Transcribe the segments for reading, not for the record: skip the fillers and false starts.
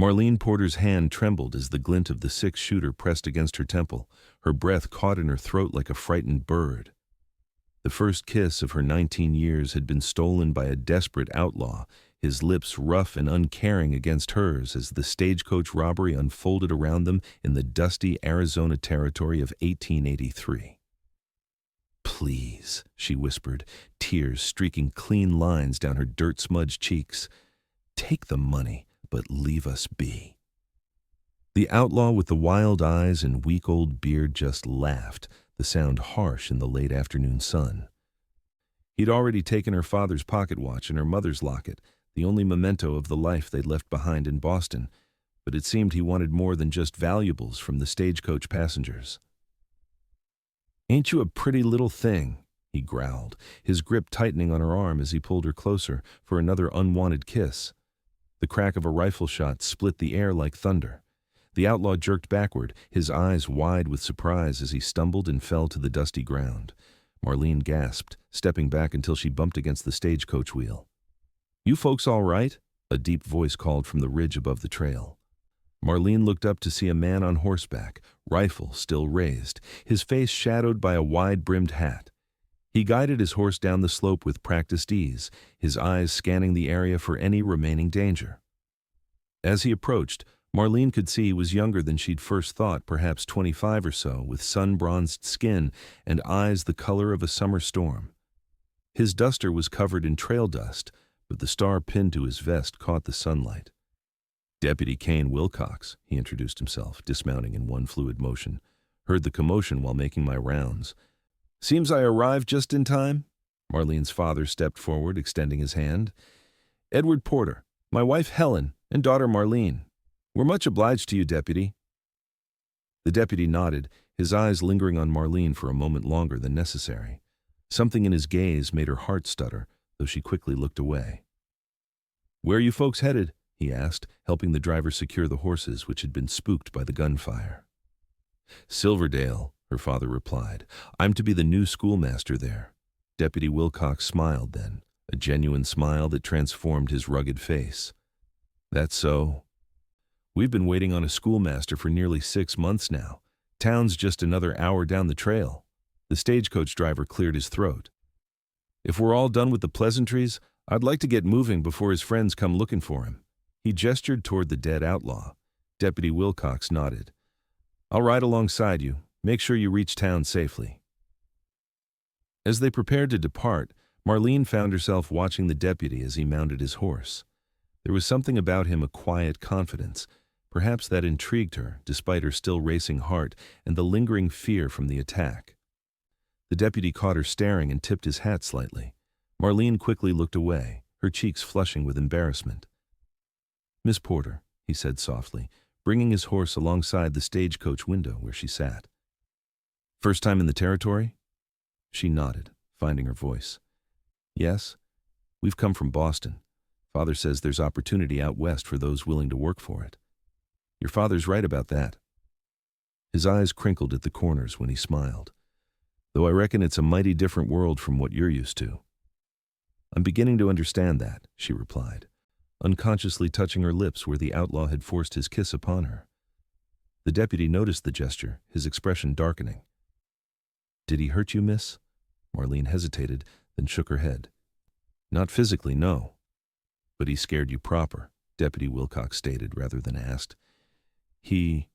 Marlene Porter's hand trembled as the glint of the six-shooter pressed against her temple. Her breath caught in her throat like a frightened bird. The first kiss of her 19 years had been stolen by a desperate outlaw, his lips rough and uncaring against hers as the stagecoach robbery unfolded around them in the dusty Arizona territory of 1883. "Please," she whispered, tears streaking clean lines down her dirt-smudged cheeks. "Take the money, but leave us be." The outlaw with the wild eyes and week-old beard just laughed, the sound harsh in the late afternoon sun. He'd already taken her father's pocket watch and her mother's locket, the only memento of the life they'd left behind in Boston, but it seemed he wanted more than just valuables from the stagecoach passengers. "Ain't you a pretty little thing?" he growled, his grip tightening on her arm as he pulled her closer for another unwanted kiss. The crack of a rifle shot split the air like thunder. The outlaw jerked backward, his eyes wide with surprise as he stumbled and fell to the dusty ground. Marlene gasped, stepping back until she bumped against the stagecoach wheel. "You folks all right?" a deep voice called from the ridge above the trail. Marlene looked up to see a man on horseback, rifle still raised, his face shadowed by a wide-brimmed hat. He guided his horse down the slope with practiced ease, his eyes scanning the area for any remaining danger. As he approached, Marlene could see he was younger than she'd first thought, perhaps 25 or so, with sun-bronzed skin and eyes the color of a summer storm. His duster was covered in trail dust, but the star pinned to his vest caught the sunlight. "Deputy Kane Wilcox," he introduced himself, dismounting in one fluid motion. "Heard the commotion while making my rounds." "Seems I arrived just in time." Marlene's father stepped forward, extending his hand. "Edward Porter, my wife Helen, and daughter Marlene. We're much obliged to you, Deputy." The deputy nodded, his eyes lingering on Marlene for a moment longer than necessary. Something in his gaze made her heart stutter, though she quickly looked away. "Where are you folks headed?" he asked, helping the driver secure the horses which had been spooked by the gunfire. "Silverdale," her father replied. "I'm to be the new schoolmaster there." Deputy Wilcox smiled then, a genuine smile that transformed his rugged face. "That's so. We've been waiting on a schoolmaster for nearly 6 months now. Town's just another hour down the trail." The stagecoach driver cleared his throat. "If we're all done with the pleasantries, I'd like to get moving before his friends come looking for him." He gestured toward the dead outlaw. Deputy Wilcox nodded. "I'll ride alongside you. Make sure you reach town safely." As they prepared to depart, Marlene found herself watching the deputy as he mounted his horse. There was something about him, a quiet confidence. Perhaps that intrigued her, despite her still racing heart and the lingering fear from the attack. The deputy caught her staring and tipped his hat slightly. Marlene quickly looked away, her cheeks flushing with embarrassment. "Miss Porter," he said softly, bringing his horse alongside the stagecoach window where she sat. "First time in the territory?" She nodded, finding her voice. "Yes, we've come from Boston. Father says there's opportunity out west for those willing to work for it." "Your father's right about that." His eyes crinkled at the corners when he smiled. "Though I reckon it's a mighty different world from what you're used to." "I'm beginning to understand that," she replied, unconsciously touching her lips where the outlaw had forced his kiss upon her. The deputy noticed the gesture, his expression darkening. "Did he hurt you, miss?" Marlene hesitated, then shook her head. "Not physically, no." "But he scared you proper," Deputy Wilcox stated rather than asked. He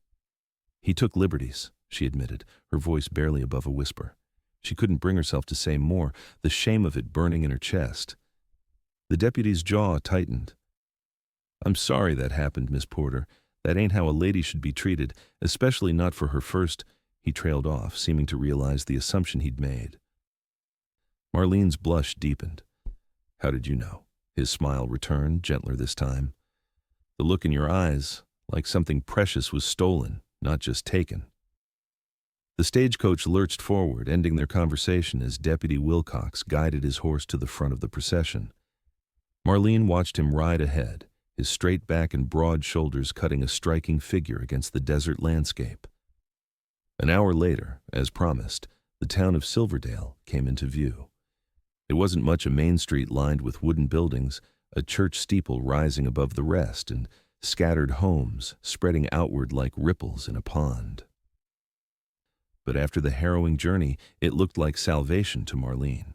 took liberties," she admitted, her voice barely above a whisper. She couldn't bring herself to say more, the shame of it burning in her chest. The deputy's jaw tightened. "I'm sorry that happened, Miss Porter. That ain't how a lady should be treated, especially not for her first—" He trailed off, seeming to realize the assumption he'd made. Marlene's blush deepened. "How did you know?" His smile returned, gentler this time. "The look in your eyes, like something precious was stolen, not just taken." The stagecoach lurched forward, ending their conversation as Deputy Wilcox guided his horse to the front of the procession. Marlene watched him ride ahead, his straight back and broad shoulders cutting a striking figure against the desert landscape. An hour later, as promised, the town of Silverdale came into view. It wasn't much a main street lined with wooden buildings, a church steeple rising above the rest, and scattered homes spreading outward like ripples in a pond. But after the harrowing journey, it looked like salvation to Marlene.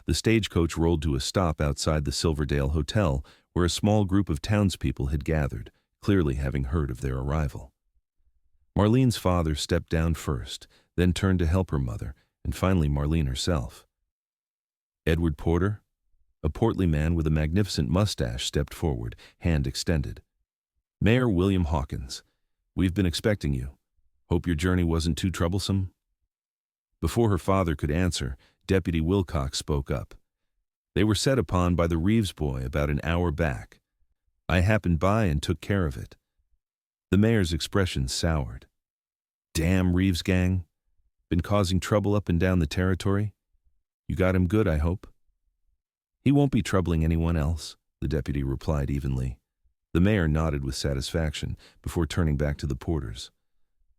The stagecoach rolled to a stop outside the Silverdale Hotel, where a small group of townspeople had gathered, clearly having heard of their arrival. Marlene's father stepped down first, then turned to help her mother, and finally Marlene herself. Edward Porter, a portly man with a magnificent mustache, stepped forward, hand extended. "Mayor William Hawkins, we've been expecting you. Hope your journey wasn't too troublesome?" Before her father could answer, Deputy Wilcox spoke up. "They were set upon by the Reeves boy about an hour back. I happened by and took care of it." The mayor's expression soured. "Damn Reeves gang. Been causing trouble up and down the territory? You got him good, I hope?" "He won't be troubling anyone else," the deputy replied evenly. The mayor nodded with satisfaction before turning back to the Porters.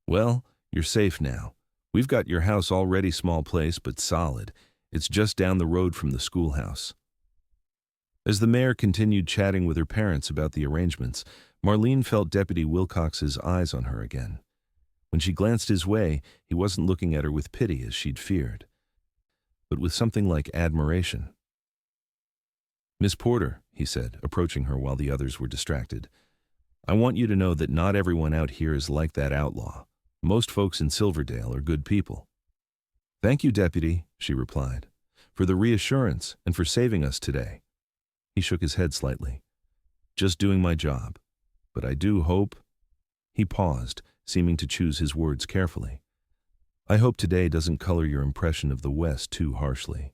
"Well, you're safe now. We've got your house already, small place, but solid. It's just down the road from the schoolhouse." As the mayor continued chatting with her parents about the arrangements, Marlene felt Deputy Wilcox's eyes on her again. When she glanced his way, he wasn't looking at her with pity as she'd feared, but with something like admiration. "Miss Porter," he said, approaching her while the others were distracted, "I want you to know that not everyone out here is like that outlaw. Most folks in Silverdale are good people." "Thank you, Deputy," she replied, "for the reassurance and for saving us today." He shook his head slightly. "Just doing my job. But I do hope—" He paused, seeming to choose his words carefully. "I hope today doesn't color your impression of the West too harshly.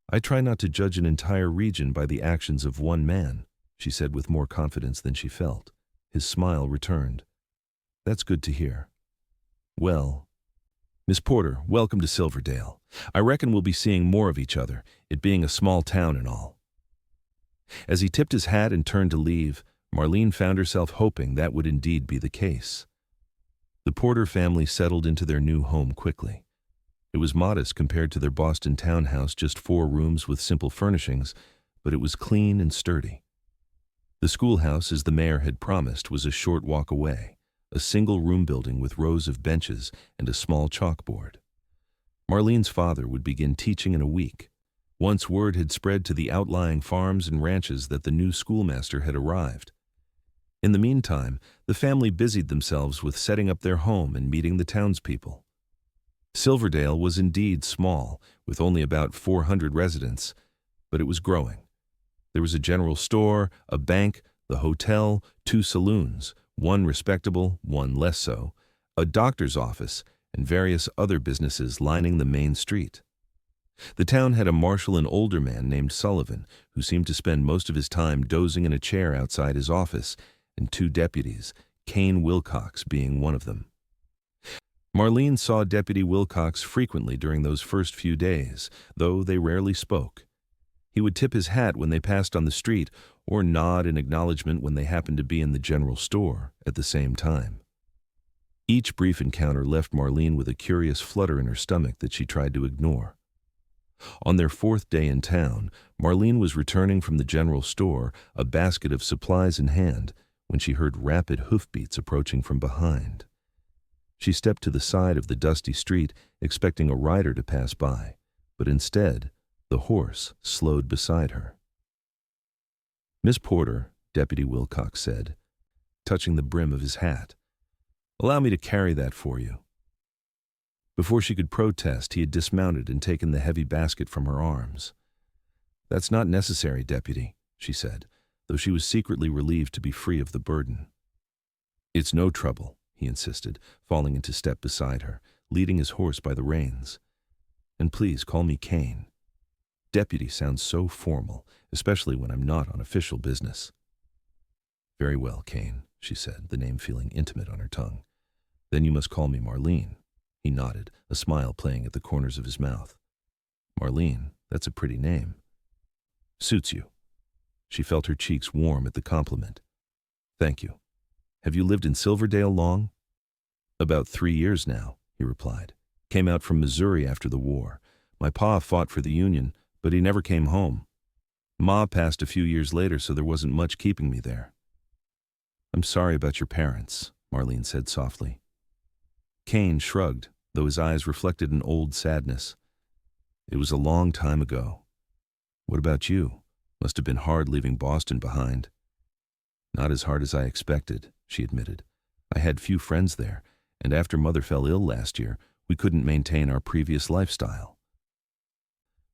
I try not to judge an entire region by the actions of one man," she said with more confidence than she felt. His smile returned. "That's good to hear. Well, Miss Porter, welcome to Silverdale. I reckon we'll be seeing more of each other, it being a small town and all." As he tipped his hat and turned to leave, Marlene found herself hoping that would indeed be the case. The Porter family settled into their new home quickly. It was modest compared to their Boston townhouse, just 4 rooms with simple furnishings, but it was clean and sturdy. The schoolhouse, as the mayor had promised, was a short walk away, a single-room building with rows of benches and a small chalkboard. Marlene's father would begin teaching in a week. Once word had spread to the outlying farms and ranches that the new schoolmaster had arrived. In the meantime, the family busied themselves with setting up their home and meeting the townspeople. Silverdale was indeed small, with only about 400 residents, but it was growing. There was a general store, a bank, the hotel, 2 saloons, one respectable, one less so, a doctor's office, and various other businesses lining the main street. The town had a marshal and older man named Sullivan, who seemed to spend most of his time dozing in a chair outside his office, and 2 deputies, Kane Wilcox being one of them. Marlene saw Deputy Wilcox frequently during those first few days, though they rarely spoke. He would tip his hat when they passed on the street, or nod in acknowledgement when they happened to be in the general store at the same time. Each brief encounter left Marlene with a curious flutter in her stomach that she tried to ignore. On their 4th day in town, Marlene was returning from the general store, a basket of supplies in hand, when she heard rapid hoofbeats approaching from behind. She stepped to the side of the dusty street, expecting a rider to pass by, but instead, the horse slowed beside her. "Miss Porter," Deputy Wilcox said, touching the brim of his hat, "allow me to carry that for you." Before she could protest, he had dismounted and taken the heavy basket from her arms. "That's not necessary, Deputy," she said, though she was secretly relieved to be free of the burden. "It's no trouble," he insisted, falling into step beside her, leading his horse by the reins. "And please call me Cain. Deputy sounds so formal, especially when I'm not on official business." "Very well, Cain," she said, the name feeling intimate on her tongue. "Then you must call me Marlene." He nodded, a smile playing at the corners of his mouth. "Marlene, that's a pretty name." "Suits you." She felt her cheeks warm at the compliment. "Thank you. Have you lived in Silverdale long?" "About 3 years now," he replied. "Came out from Missouri after the war. My pa fought for the Union, but he never came home. Ma passed a few years later, so there wasn't much keeping me there." I'm sorry about your parents, Marlene said softly. Cain shrugged, though his eyes reflected an old sadness. It was a long time ago. What about you? Must have been hard leaving Boston behind. Not as hard as I expected, she admitted. I had few friends there, and after Mother fell ill last year, we couldn't maintain our previous lifestyle.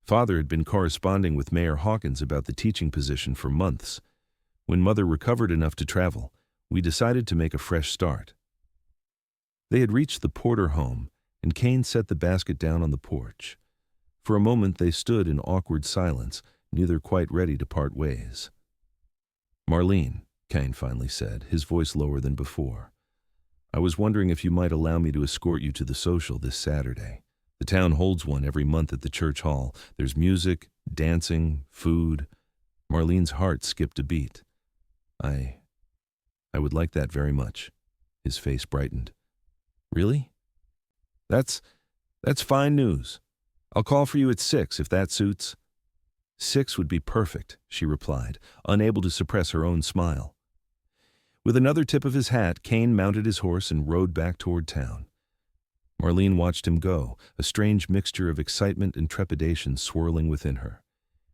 Father had been corresponding with Mayor Hawkins about the teaching position for months. When Mother recovered enough to travel, we decided to make a fresh start. They had reached the Porter home, and Cain set the basket down on the porch. For a moment they stood in awkward silence, neither quite ready to part ways. Marlene, Cain finally said, his voice lower than before, I was wondering if you might allow me to escort you to the social this Saturday. The town holds one every month at the church hall. There's music, dancing, food. Marlene's heart skipped a beat. I would like that very much. His face brightened. Really? That's fine news. I'll call for you at 6 if that suits. 6 would be perfect, she replied, unable to suppress her own smile. With another tip of his hat, Cain mounted his horse and rode back toward town. Marlene watched him go, a strange mixture of excitement and trepidation swirling within her.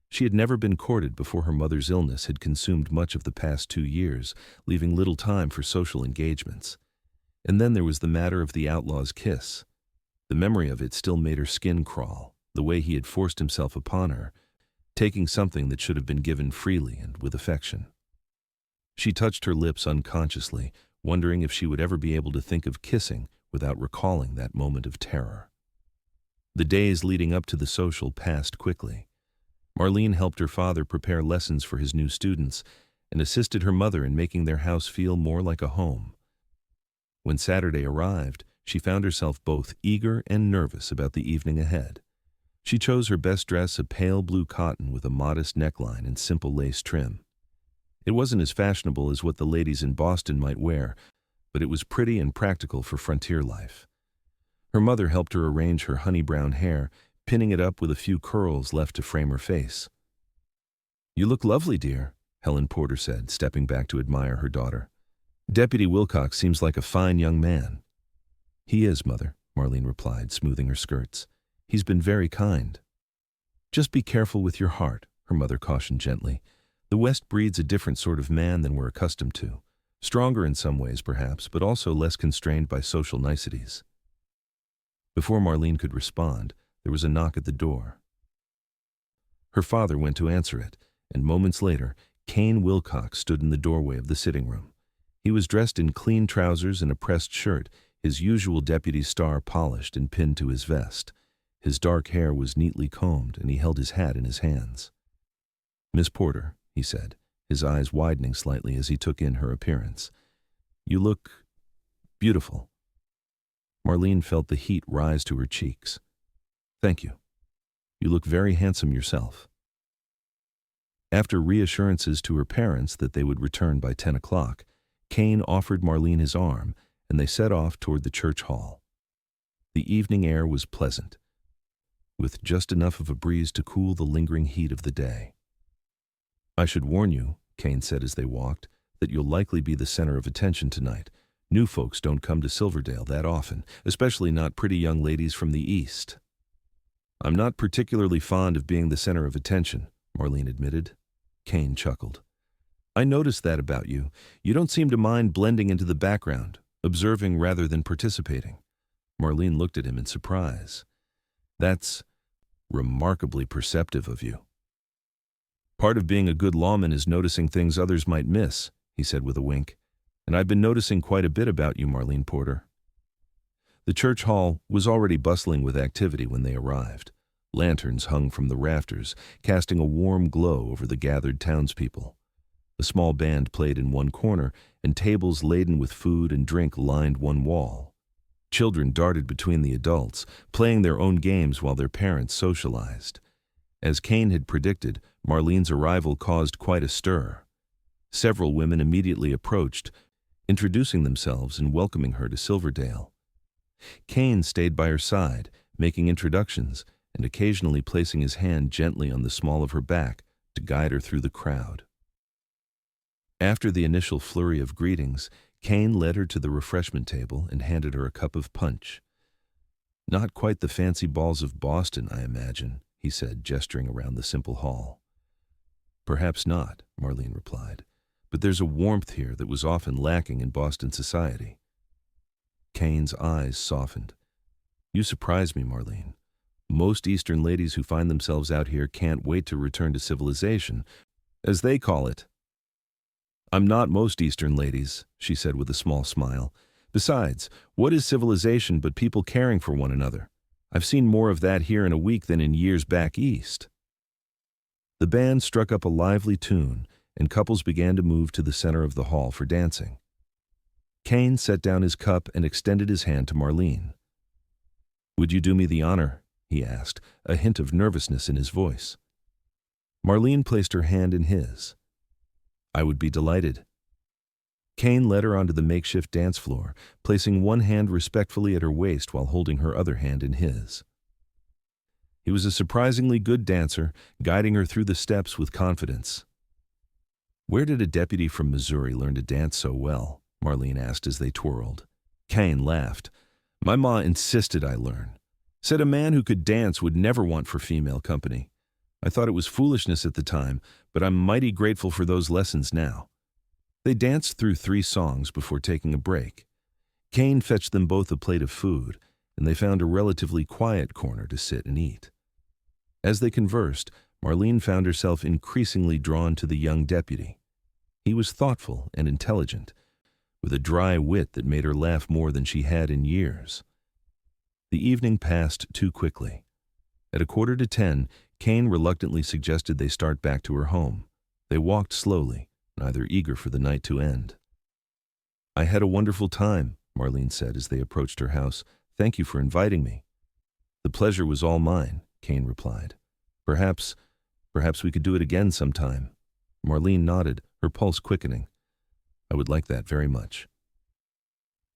She had never been courted before her mother's illness had consumed much of the past 2 years, leaving little time for social engagements. And then there was the matter of the outlaw's kiss. The memory of it still made her skin crawl, the way he had forced himself upon her, taking something that should have been given freely and with affection. She touched her lips unconsciously, wondering if she would ever be able to think of kissing without recalling that moment of terror. The days leading up to the social passed quickly. Marlene helped her father prepare lessons for his new students and assisted her mother in making their house feel more like a home. When Saturday arrived, she found herself both eager and nervous about the evening ahead. She chose her best dress, a pale blue cotton with a modest neckline and simple lace trim. It wasn't as fashionable as what the ladies in Boston might wear, but it was pretty and practical for frontier life. Her mother helped her arrange her honey-brown hair, pinning it up with a few curls left to frame her face. You look lovely, dear, Helen Porter said, stepping back to admire her daughter. Deputy Wilcox seems like a fine young man. He is, Mother, Marlene replied, smoothing her skirts. He's been very kind. Just be careful with your heart, her mother cautioned gently. The West breeds a different sort of man than we're accustomed to. Stronger in some ways, perhaps, but also less constrained by social niceties. Before Marlene could respond, there was a knock at the door. Her father went to answer it, and moments later, Kane Wilcox stood in the doorway of the sitting room. He was dressed in clean trousers and a pressed shirt, his usual deputy star polished and pinned to his vest. His dark hair was neatly combed, and he held his hat in his hands. Miss Porter, he said, his eyes widening slightly as he took in her appearance. You look beautiful. Marlene felt the heat rise to her cheeks. Thank you. You look very handsome yourself. After reassurances to her parents that they would return by 10 o'clock, Cain offered Marlene his arm, and they set off toward the church hall. The evening air was pleasant, with just enough of a breeze to cool the lingering heat of the day. I should warn you, Cain said as they walked, that you'll likely be the center of attention tonight. New folks don't come to Silverdale that often, especially not pretty young ladies from the East. I'm not particularly fond of being the center of attention, Marlene admitted. Cain chuckled. I noticed that about you. You don't seem to mind blending into the background, observing rather than participating. Marlene looked at him in surprise. That's remarkably perceptive of you. Part of being a good lawman is noticing things others might miss, he said with a wink. And I've been noticing quite a bit about you, Marlene Porter. The church hall was already bustling with activity when they arrived. Lanterns hung from the rafters, casting a warm glow over the gathered townspeople. A small band played in one corner, and tables laden with food and drink lined one wall. Children darted between the adults, playing their own games while their parents socialized. As Cain had predicted, Marlene's arrival caused quite a stir. Several women immediately approached, introducing themselves and welcoming her to Silverdale. Cain stayed by her side, making introductions and occasionally placing his hand gently on the small of her back to guide her through the crowd. After the initial flurry of greetings, Cain led her to the refreshment table and handed her a cup of punch. "Not quite the fancy balls of Boston, I imagine," he said, gesturing around the simple hall. "Perhaps not," Marlene replied, "but there's a warmth here that was often lacking in Boston society." Cain's eyes softened. "You surprise me, Marlene. Most Eastern ladies who find themselves out here can't wait to return to civilization, as they call it." "I'm not most Eastern ladies," she said with a small smile. "Besides, what is civilization but people caring for one another? I've seen more of that here in a week than in years back east." The band struck up a lively tune, and couples began to move to the center of the hall for dancing. Cain set down his cup and extended his hand to Marlene. "Would you do me the honor?" he asked, a hint of nervousness in his voice. Marlene placed her hand in his. "I would be delighted." Cain led her onto the makeshift dance floor, placing one hand respectfully at her waist while holding her other hand in his. He was a surprisingly good dancer, guiding her through the steps with confidence. "Where did a deputy from Missouri learn to dance so well?" Marlene asked as they twirled. Cain laughed. "My ma insisted I learn. Said a man who could dance would never want for female company. I thought it was foolishness at the time, but I'm mighty grateful for those lessons now." They danced through 3 songs before taking a break. Cain fetched them both a plate of food, and they found a relatively quiet corner to sit and eat. As they conversed, Marlene found herself increasingly drawn to the young deputy. He was thoughtful and intelligent, with a dry wit that made her laugh more than she had in years. The evening passed too quickly. At 9:45, Cain reluctantly suggested they start back to her home. They walked slowly, neither eager for the night to end. "I had a wonderful time," Marlene said as they approached her house. "Thank you for inviting me." "The pleasure was all mine," Cain replied. Perhaps we could do it again sometime." Marlene nodded, her pulse quickening. "I would like that very much."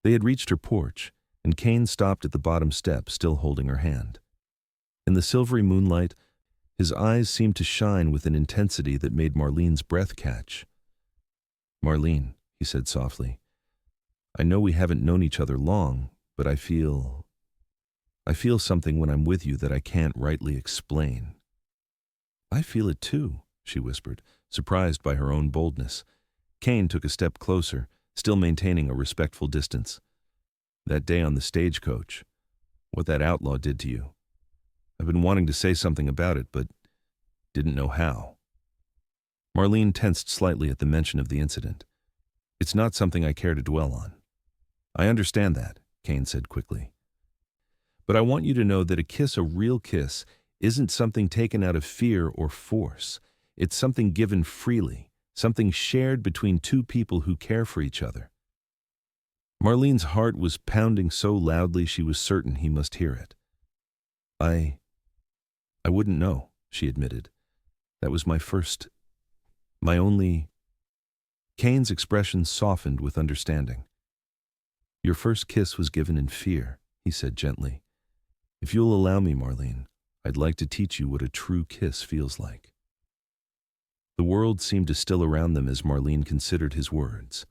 They had reached her porch, and Cain stopped at the bottom step, still holding her hand. In the silvery moonlight, his eyes seemed to shine with an intensity that made Marlene's breath catch. "Marlene," he said softly, "I know we haven't known each other long, but I feel something when I'm with you that I can't rightly explain." "I feel it too," she whispered, surprised by her own boldness. Cain took a step closer, still maintaining a respectful distance. "That day on the stagecoach, what that outlaw did to you. I've been wanting to say something about it, but didn't know how." Marlene tensed slightly at the mention of the incident. "It's not something I care to dwell on." "I understand that," Cain said quickly. "But I want you to know that a real kiss, isn't something taken out of fear or force. It's something given freely, something shared between 2 people who care for each other." Marlene's heart was pounding so loudly she was certain he must hear it. I wouldn't know," she admitted. "That was my only—" Cain's expression softened with understanding. "Your first kiss was given in fear," he said gently. "If you'll allow me, Marlene, I'd like to teach you what a true kiss feels like." The world seemed to still around them as Marlene considered his words.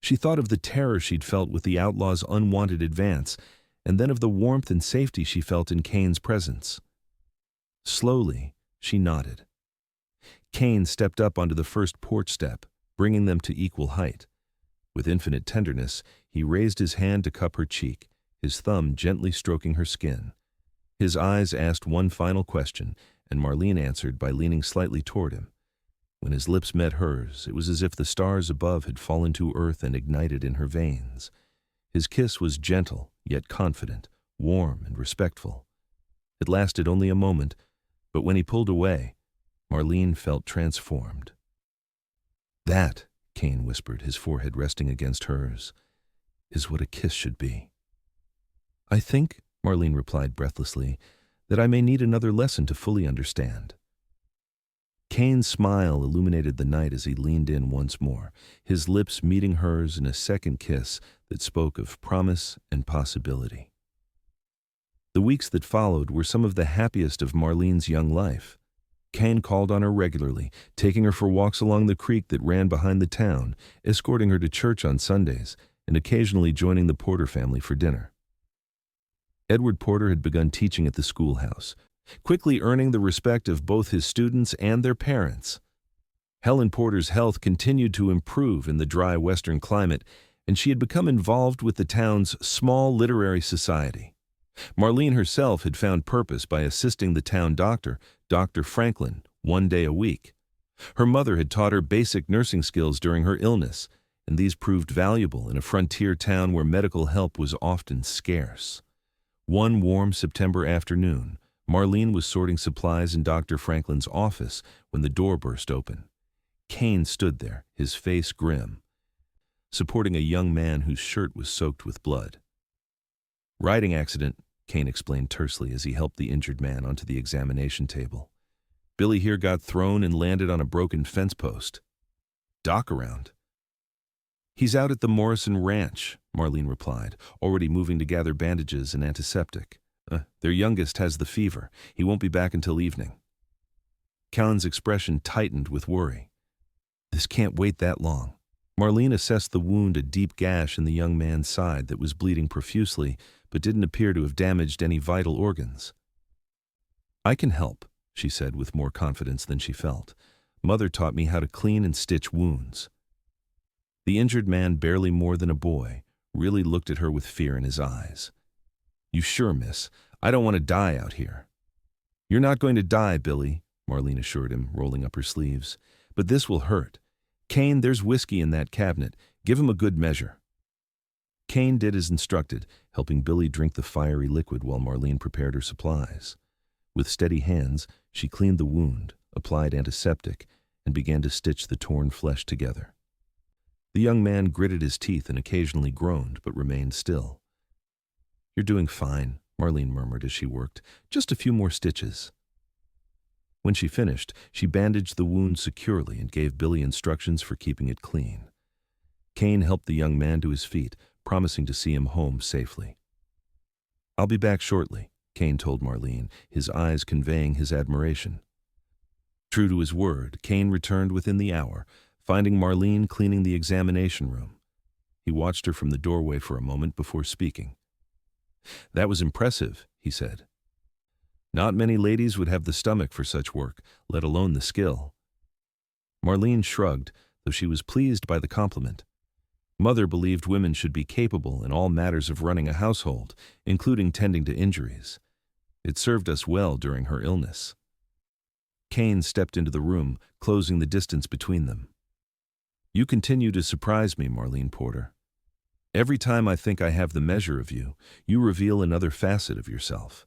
She thought of the terror she'd felt with the outlaw's unwanted advance, and then of the warmth and safety she felt in Cain's presence. Slowly, she nodded. Cain stepped up onto the first porch step, bringing them to equal height. With infinite tenderness, he raised his hand to cup her cheek, his thumb gently stroking her skin. His eyes asked one final question, and Marlene answered by leaning slightly toward him. When his lips met hers, it was as if the stars above had fallen to earth and ignited in her veins. His kiss was gentle, yet confident, warm and respectful. It lasted only a moment, but when he pulled away, Marlene felt transformed. "That," Cain whispered, his forehead resting against hers, "is what a kiss should be." "I think," Marlene replied breathlessly, "that I may need another lesson to fully understand." Cain's smile illuminated the night as he leaned in once more, his lips meeting hers in a second kiss that spoke of promise and possibility. The weeks that followed were some of the happiest of Marlene's young life. Cain called on her regularly, taking her for walks along the creek that ran behind the town, escorting her to church on Sundays, and occasionally joining the Porter family for dinner. Edward Porter had begun teaching at the schoolhouse, quickly earning the respect of both his students and their parents. Helen Porter's health continued to improve in the dry western climate, and she had become involved with the town's small literary society. Marlene herself had found purpose by assisting the town doctor, Dr. Franklin, 1 day a week. Her mother had taught her basic nursing skills during her illness, and these proved valuable in a frontier town where medical help was often scarce. One warm September afternoon, Marlene was sorting supplies in Dr. Franklin's office when the door burst open. Cain stood there, his face grim, supporting a young man whose shirt was soaked with blood. "Riding accident," Cain explained tersely as he helped the injured man onto the examination table. "Billy here got thrown and landed on a broken fence post." "Doc around?" "He's out at the Morrison Ranch," Marlene replied, already moving to gather bandages and antiseptic. Their youngest has the fever. He won't be back until evening." Cain's expression tightened with worry. "This can't wait that long." Marlene assessed the wound, a deep gash in the young man's side that was bleeding profusely but didn't appear to have damaged any vital organs. "I can help," she said with more confidence than she felt. "Mother taught me how to clean and stitch wounds." The injured man, barely more than a boy, really looked at her with fear in his eyes. "You sure, miss? I don't want to die out here." "You're not going to die, Billy," Marlene assured him, rolling up her sleeves. "But this will hurt. Cain, there's whiskey in that cabinet. Give him a good measure." Cain did as instructed, helping Billy drink the fiery liquid while Marlene prepared her supplies. With steady hands, she cleaned the wound, applied antiseptic, and began to stitch the torn flesh together. The young man gritted his teeth and occasionally groaned, but remained still. "You're doing fine," Marlene murmured as she worked. "Just a few more stitches." When she finished, she bandaged the wound securely and gave Billy instructions for keeping it clean. Cain helped the young man to his feet, promising to see him home safely. "I'll be back shortly," Cain told Marlene, his eyes conveying his admiration. True to his word, Cain returned within the hour, finding Marlene cleaning the examination room. He watched her from the doorway for a moment before speaking. "That was impressive," he said. "Not many ladies would have the stomach for such work, let alone the skill." Marlene shrugged, though she was pleased by the compliment. Mother believed women should be capable in all matters of running a household, including tending to injuries. It served us well during her illness. Cain stepped into the room, closing the distance between them. "You continue to surprise me, Marlene Porter. Every time I think I have the measure of you, you reveal another facet of yourself."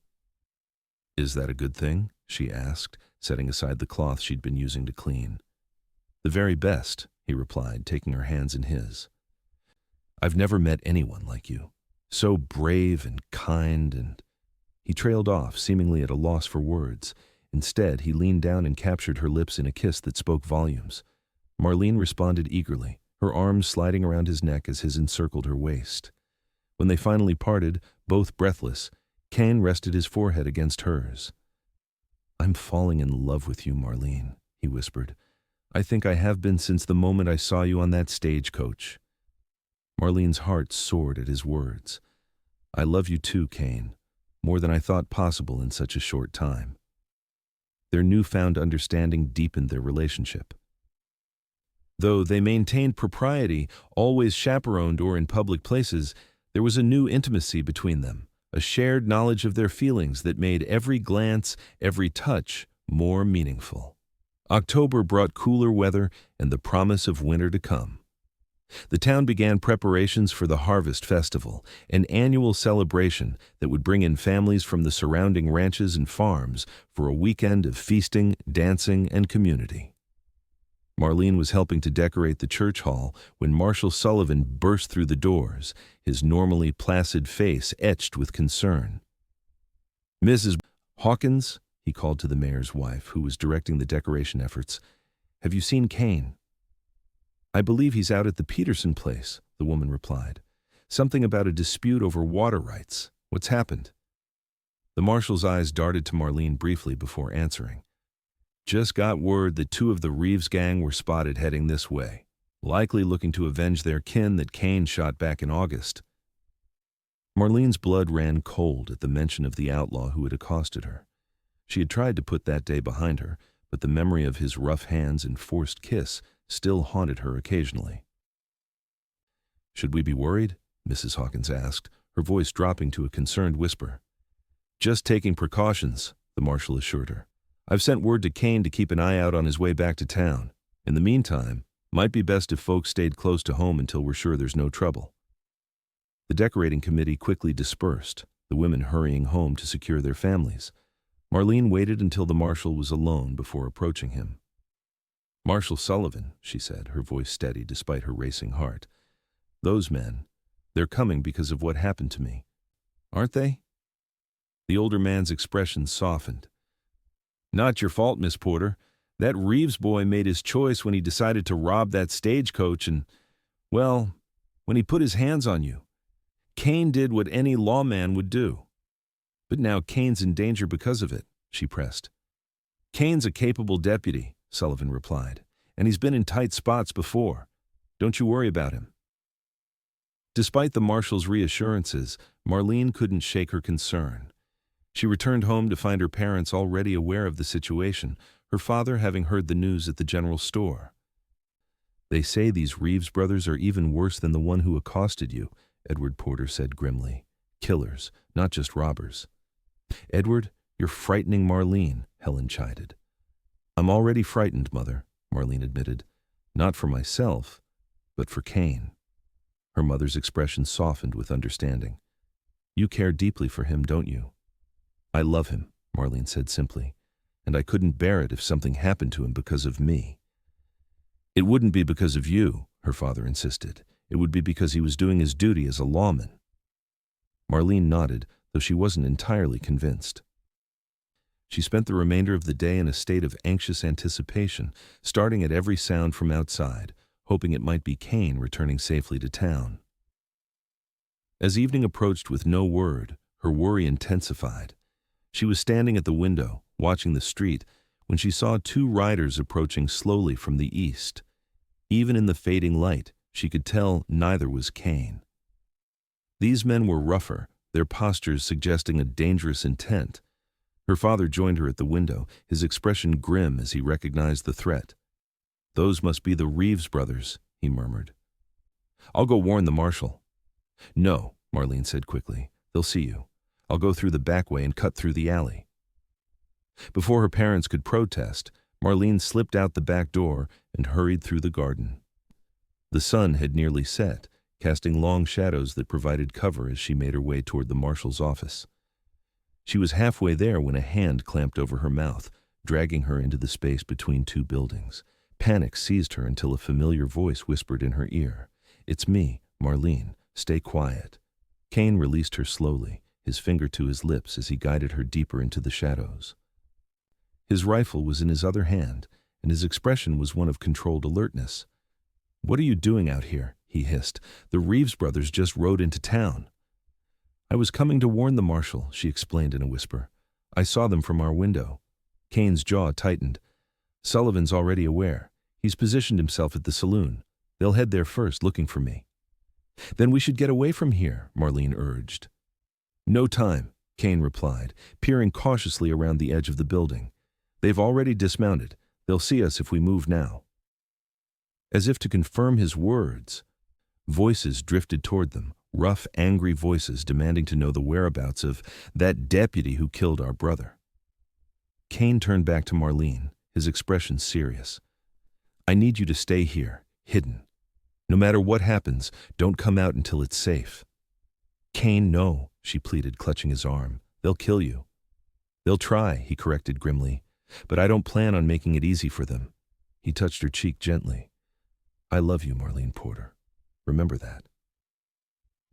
"Is that a good thing?" she asked, setting aside the cloth she'd been using to clean. "The very best," he replied, taking her hands in his. "I've never met anyone like you. So brave and kind and—" He trailed off, seemingly at a loss for words. Instead, he leaned down and captured her lips in a kiss that spoke volumes. Marlene responded eagerly, her arms sliding around his neck as his encircled her waist. When they finally parted, both breathless, Cain rested his forehead against hers. "I'm falling in love with you, Marlene," he whispered. "I think I have been since the moment I saw you on that stagecoach." Marlene's heart soared at his words. "I love you too, Cain, more than I thought possible in such a short time." Their newfound understanding deepened their relationship. Though they maintained propriety, always chaperoned or in public places, there was a new intimacy between them, a shared knowledge of their feelings that made every glance, every touch, more meaningful. October brought cooler weather and the promise of winter to come. The town began preparations for the Harvest Festival, an annual celebration that would bring in families from the surrounding ranches and farms for a weekend of feasting, dancing, and community. Marlene was helping to decorate the church hall when Marshal Sullivan burst through the doors, his normally placid face etched with concern. "Mrs. Hawkins," he called to the mayor's wife, who was directing the decoration efforts, "have you seen Cain?" "I believe he's out at the Peterson place," the woman replied. "Something about a dispute over water rights. What's happened?" The marshal's eyes darted to Marlene briefly before answering. Just got word that 2 of the Reeves gang were spotted heading this way, likely looking to avenge their kin that Cain shot back in August. Marlene's blood ran cold at the mention of the outlaw who had accosted her. She had tried to put that day behind her, but the memory of his rough hands and forced kiss still haunted her occasionally. "Should we be worried?" Mrs. Hawkins asked, her voice dropping to a concerned whisper. "Just taking precautions," the marshal assured her. "I've sent word to Cain to keep an eye out on his way back to town. In the meantime, might be best if folks stayed close to home until we're sure there's no trouble." The decorating committee quickly dispersed, the women hurrying home to secure their families. Marlene waited until the marshal was alone before approaching him. "Marshal Sullivan," she said, her voice steady despite her racing heart. "Those men, they're coming because of what happened to me. Aren't they?" The older man's expression softened. "Not your fault, Miss Porter. That Reeves boy made his choice when he decided to rob that stagecoach and, well, when he put his hands on you. Cain did what any lawman would do. But now Cain's in danger because of it," she pressed. "Cain's a capable deputy," Sullivan replied, "and he's been in tight spots before. Don't you worry about him." Despite the marshal's reassurances, Marlene couldn't shake her concern. She returned home to find her parents already aware of the situation, her father having heard the news at the general store. "They say these Reeves brothers are even worse than the one who accosted you," Edward Porter said grimly. "Killers, not just robbers." "Edward, you're frightening Marlene," Helen chided. "I'm already frightened, Mother," Marlene admitted. "Not for myself, but for Cain." Her mother's expression softened with understanding. "You care deeply for him, don't you?" "I love him," Marlene said simply, "and I couldn't bear it if something happened to him because of me." "It wouldn't be because of you," her father insisted. "It would be because he was doing his duty as a lawman." Marlene nodded, though she wasn't entirely convinced. She spent the remainder of the day in a state of anxious anticipation, starting at every sound from outside, hoping it might be Cain returning safely to town. As evening approached with no word, her worry intensified. She was standing at the window, watching the street, when she saw 2 riders approaching slowly from the east. Even in the fading light, she could tell neither was Cain. These men were rougher, their postures suggesting a dangerous intent. Her father joined her at the window, his expression grim as he recognized the threat. "Those must be the Reeves brothers," he murmured. "I'll go warn the marshal." "No," Marlene said quickly. "They'll see you. I'll go through the back way and cut through the alley." Before her parents could protest, Marlene slipped out the back door and hurried through the garden. The sun had nearly set, casting long shadows that provided cover as she made her way toward the marshal's office. She was halfway there when a hand clamped over her mouth, dragging her into the space between 2 buildings. Panic seized her until a familiar voice whispered in her ear, "It's me, Marlene. Stay quiet." Cain released her slowly, his finger to his lips as he guided her deeper into the shadows. His rifle was in his other hand, and his expression was one of controlled alertness. "What are you doing out here?" he hissed. "The Reeves brothers just rode into town." "I was coming to warn the marshal," she explained in a whisper. "I saw them from our window." Cain's jaw tightened. "Sullivan's already aware. He's positioned himself at the saloon. They'll head there first, looking for me." "Then we should get away from here," Marlene urged. "No time," Cain replied, peering cautiously around the edge of the building. "They've already dismounted. They'll see us if we move now." As if to confirm his words, voices drifted toward them, rough, angry voices demanding to know the whereabouts of "that deputy who killed our brother." Cain turned back to Marlene, his expression serious. "I need you to stay here, hidden. No matter what happens, don't come out until it's safe." "Cain, no," she pleaded, clutching his arm. "They'll kill you." "They'll try," he corrected grimly, "but I don't plan on making it easy for them." He touched her cheek gently. "I love you, Marlene Porter. Remember that."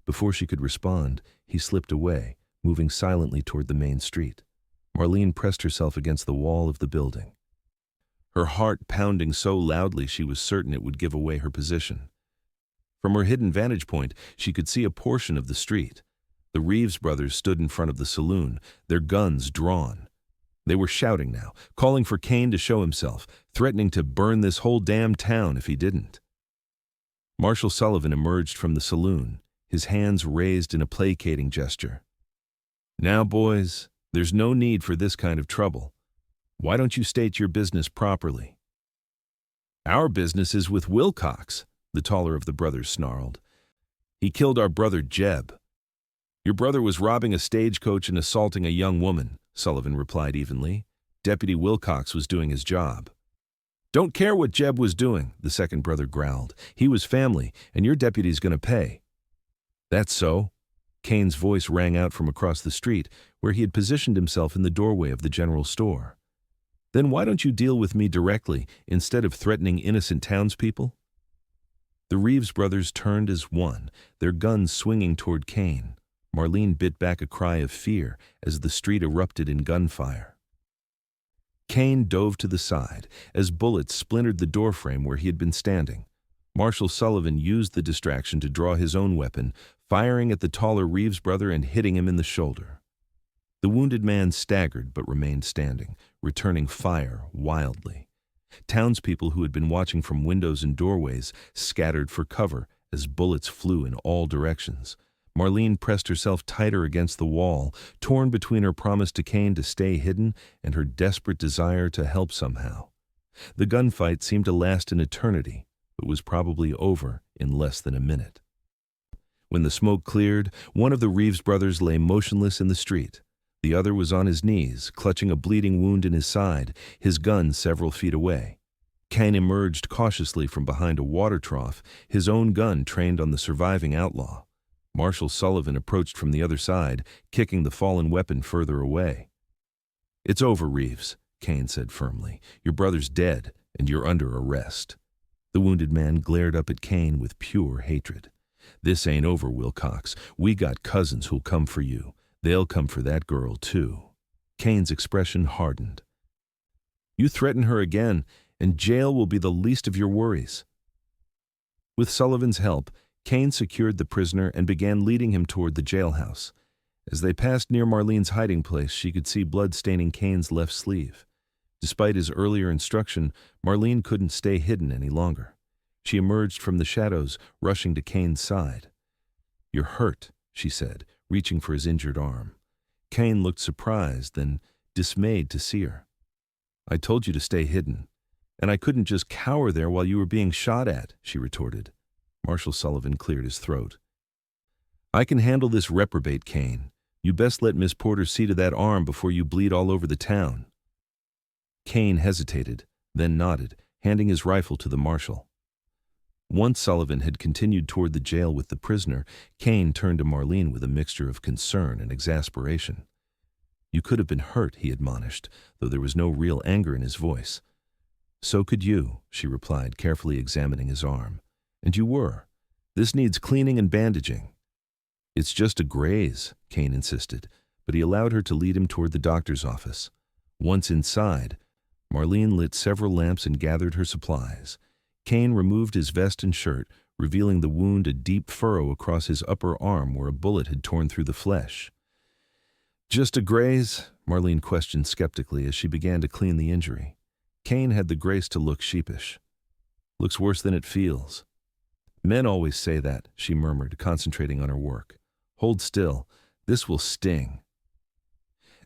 Before she could respond, he slipped away, moving silently toward the main street. Marlene pressed herself against the wall of the building, her heart pounding so loudly she was certain it would give away her position. From her hidden vantage point, she could see a portion of the street. The Reeves brothers stood in front of the saloon, their guns drawn. They were shouting now, calling for Cain to show himself, threatening to burn this whole damn town if he didn't. Marshal Sullivan emerged from the saloon, his hands raised in a placating gesture. "Now, boys, there's no need for this kind of trouble. Why don't you state your business properly?" "Our business is with Wilcox," the taller of the brothers snarled. "He killed our brother Jeb." "Your brother was robbing a stagecoach and assaulting a young woman," Sullivan replied evenly. "Deputy Wilcox was doing his job." "Don't care what Jeb was doing," the second brother growled. "He was family, and your deputy's gonna pay." "That's so." Cain's voice rang out from across the street, where he had positioned himself in the doorway of the general store. "Then why don't you deal with me directly, instead of threatening innocent townspeople?" The Reeves brothers turned as one, their guns swinging toward Cain. Marlene bit back a cry of fear as the street erupted in gunfire. Cain dove to the side as bullets splintered the doorframe where he had been standing. Marshal Sullivan used the distraction to draw his own weapon, firing at the taller Reeves brother and hitting him in the shoulder. The wounded man staggered but remained standing, returning fire wildly. Townspeople who had been watching from windows and doorways scattered for cover as bullets flew in all directions. Marlene pressed herself tighter against the wall, torn between her promise to Cain to stay hidden and her desperate desire to help somehow. The gunfight seemed to last an eternity, but was probably over in less than a minute. When the smoke cleared, one of the Reeves brothers lay motionless in the street. The other was on his knees, clutching a bleeding wound in his side, his gun several feet away. Cain emerged cautiously from behind a water trough, his own gun trained on the surviving outlaw. Marshal Sullivan approached from the other side, kicking the fallen weapon further away. "It's over, Reeves," Cain said firmly. "Your brother's dead, and you're under arrest." The wounded man glared up at Cain with pure hatred. "This ain't over, Wilcox. We got cousins who'll come for you. They'll come for that girl, too." Cain's expression hardened. "You threaten her again, and jail will be the least of your worries." With Sullivan's help, Cain secured the prisoner and began leading him toward the jailhouse. As they passed near Marlene's hiding place, she could see blood staining Cain's left sleeve. Despite his earlier instruction, Marlene couldn't stay hidden any longer. She emerged from the shadows, rushing to Cain's side. "You're hurt," she said, reaching for his injured arm. Cain looked surprised, then dismayed to see her. "I told you to stay hidden, and I couldn't just cower there while you were being shot at," she retorted. Marshal Sullivan cleared his throat. "I can handle this reprobate, Cain. You best let Miss Porter see to that arm before you bleed all over the town." Cain hesitated, then nodded, handing his rifle to the marshal. Once Sullivan had continued toward the jail with the prisoner, Cain turned to Marlene with a mixture of concern and exasperation. "You could have been hurt," he admonished, though there was no real anger in his voice. "So could you," she replied, carefully examining his arm. "And you were. This needs cleaning and bandaging." "It's just a graze," Cain insisted, but he allowed her to lead him toward the doctor's office. Once inside, Marlene lit several lamps and gathered her supplies. Cain removed his vest and shirt, revealing the wound a deep furrow across his upper arm where a bullet had torn through the flesh. "Just a graze?" Marlene questioned skeptically as she began to clean the injury. Cain had the grace to look sheepish. "Looks worse than it feels." "Men always say that," she murmured, concentrating on her work. "Hold still. This will sting."